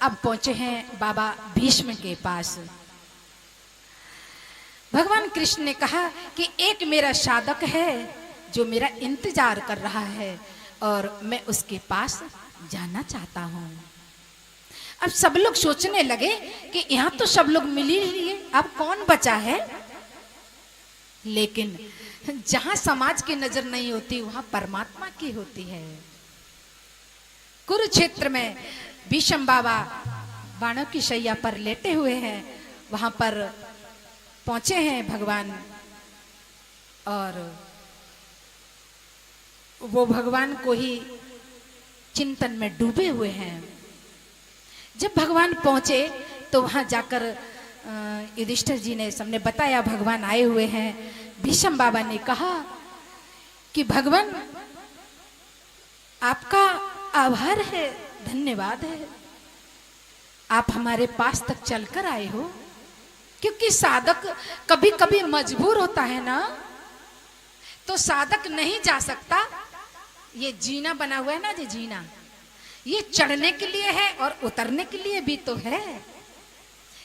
अब पहुंचे हैं बाबा भीष्म के पास। भगवान कृष्ण ने कहा कि एक मेरा साधक है जो मेरा इंतजार कर रहा है और मैं उसके पास जाना चाहता हूं। अब सब लोग सोचने लगे कि यहां तो सब लोग मिल ही लिए, अब कौन बचा है। लेकिन जहां समाज की नजर नहीं होती वहां परमात्मा की होती है। कुरुक्षेत्र में भीष्म बाबा बाणों की शैया पर लेटे हुए हैं, वहां पर पहुंचे हैं भगवान और वो भगवान को ही चिंतन में डूबे हुए हैं। जब भगवान पहुंचे तो वहां जाकर युधिष्ठिर जी ने सबने बताया भगवान आए हुए हैं। भीष्म बाबा ने कहा कि भगवान आपका आभार है, धन्यवाद है, आप हमारे पास तक चलकर आए हो। क्योंकि साधक कभी कभी मजबूर होता है ना, तो साधक नहीं जा सकता। ये जीना बना हुआ है ना, ये जीना ये चढ़ने के लिए है और उतरने के लिए भी तो है।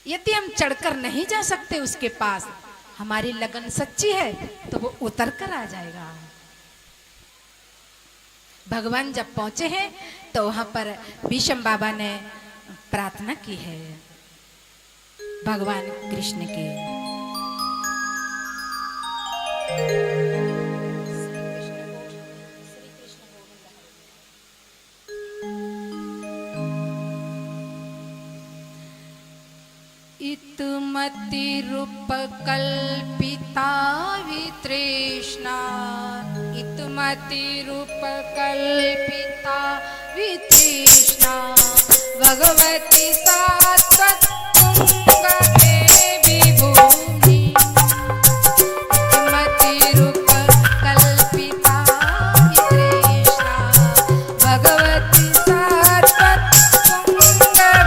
यदि हम चढ़कर नहीं जा सकते उसके पास, हमारी लगन सच्ची है तो वो उतर कर आ जाएगा। भगवान जब पहुंचे हैं तो वहां पर भीष्म बाबा ने प्रार्थना की है भगवान कृष्ण की। इतुमति रूप कल्पिता वितृष्णा, इतुमति रूप कल्पिता वितृष्णा, भगवती सात्वत तुंग देवी भूमि। इतुमति रूप कल्पिता वितृष्णा, भगवती सात्वत तुंग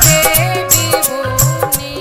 देवी भूमि।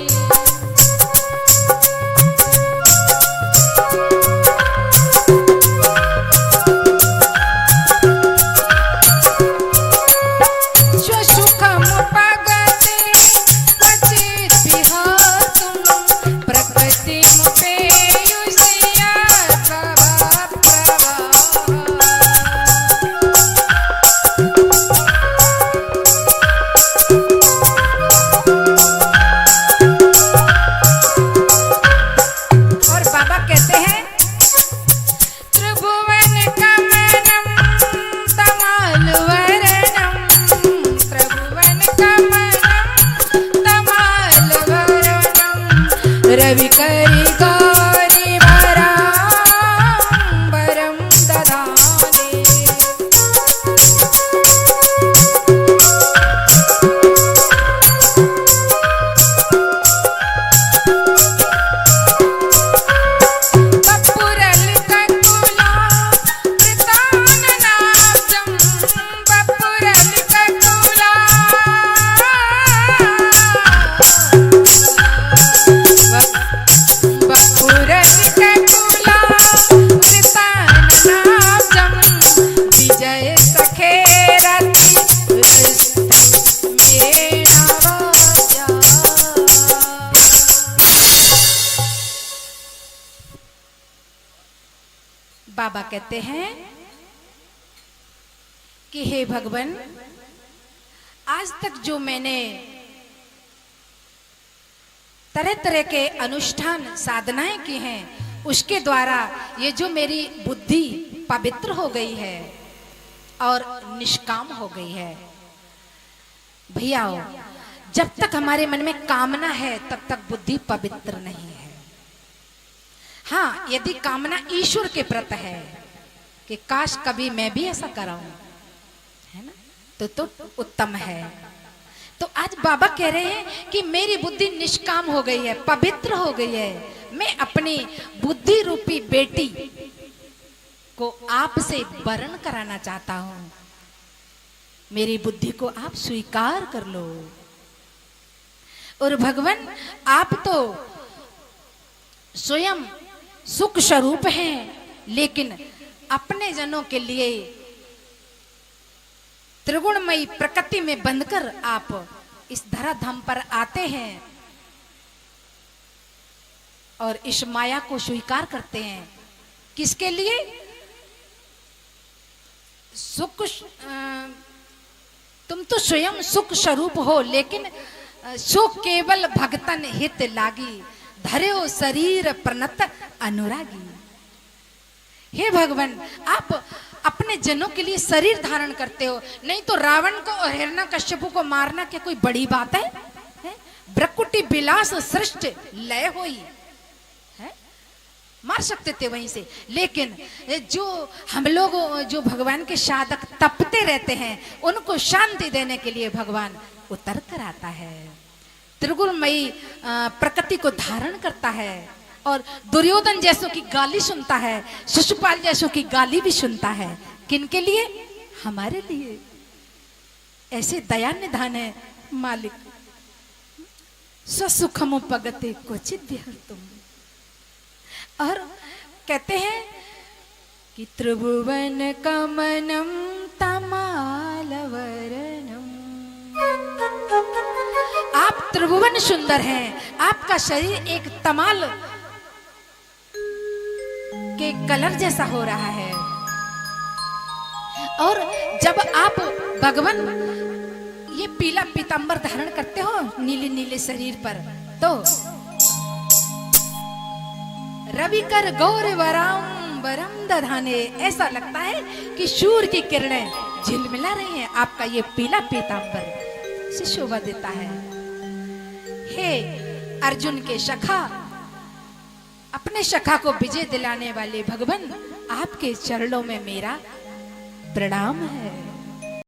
बाबा कहते हैं कि हे भगवान, आज तक जो मैंने तरह तरह के अनुष्ठान साधनाएं की हैं, उसके द्वारा ये जो मेरी बुद्धि पवित्र हो गई है और निष्काम हो गई है। भैया, जब तक हमारे मन में कामना है तब तक बुद्धि पवित्र नहीं है। हाँ, यदि कामना ईश्वर के प्रति है कि काश कभी मैं भी ऐसा कराऊं, है ना, तो उत्तम है। तो आज बाबा कह रहे हैं कि मेरी बुद्धि निष्काम हो गई है, पवित्र हो गई है। मैं अपनी बुद्धि रूपी बेटी को आपसे वरण कराना चाहता हूं। मेरी बुद्धि को आप स्वीकार कर लो। और भगवान, आप तो स्वयं सुख स्वरूप हैं, लेकिन अपने जनों के लिए त्रिगुणमयी प्रकृति में बंधकर आप इस धराधाम पर आते हैं और इस माया को स्वीकार करते हैं। किसके लिए? सुख, तुम तो स्वयं सुख स्वरूप हो, लेकिन सुख केवल भगतन हित लागी, धर्यो शरीर प्रणत अनुरागी। हे भगवान, आप अपने जनों के लिए शरीर धारण करते हो, नहीं तो रावण को और हिरण्यकश्यप को मारना क्या कोई बड़ी बात है? ब्रकुटी विलास सृष्ट लय होई है, मार सकते थे वहीं से। लेकिन जो हम लोग जो भगवान के साधक तपते रहते हैं, उनको शांति देने के लिए भगवान उतर कर आता है, त्रिगुणमयी प्रकृति को धारण करता है और दुर्योधन जैसों की गाली सुनता है, शिशुपाल जैसों की गाली भी सुनता है। किनके लिए? हमारे लिए। ऐसे दया निधान है मालिक। स्वसुखम पगते क्वचित विहर्तुम। और कहते हैं कि त्रिभुवन कमनम तमालवरनम। आप त्रिभुवन सुंदर हैं, आपका शरीर एक तमाल के कलर जैसा हो रहा है। और जब आप भगवान ये पीला पीतांबर धारण करते हो नीले नीले शरीर पर, तो रवि कर गौर वराम वरम दधाने, ऐसा लगता है कि सूर्य की किरणें झिलमिला रही हैं। आपका ये पीला पीतांबर से शोभा देता है। हे अर्जुन के सखा, अपने सखा को विजय दिलाने वाले भगवान, आपके चरणों में मेरा प्रणाम है।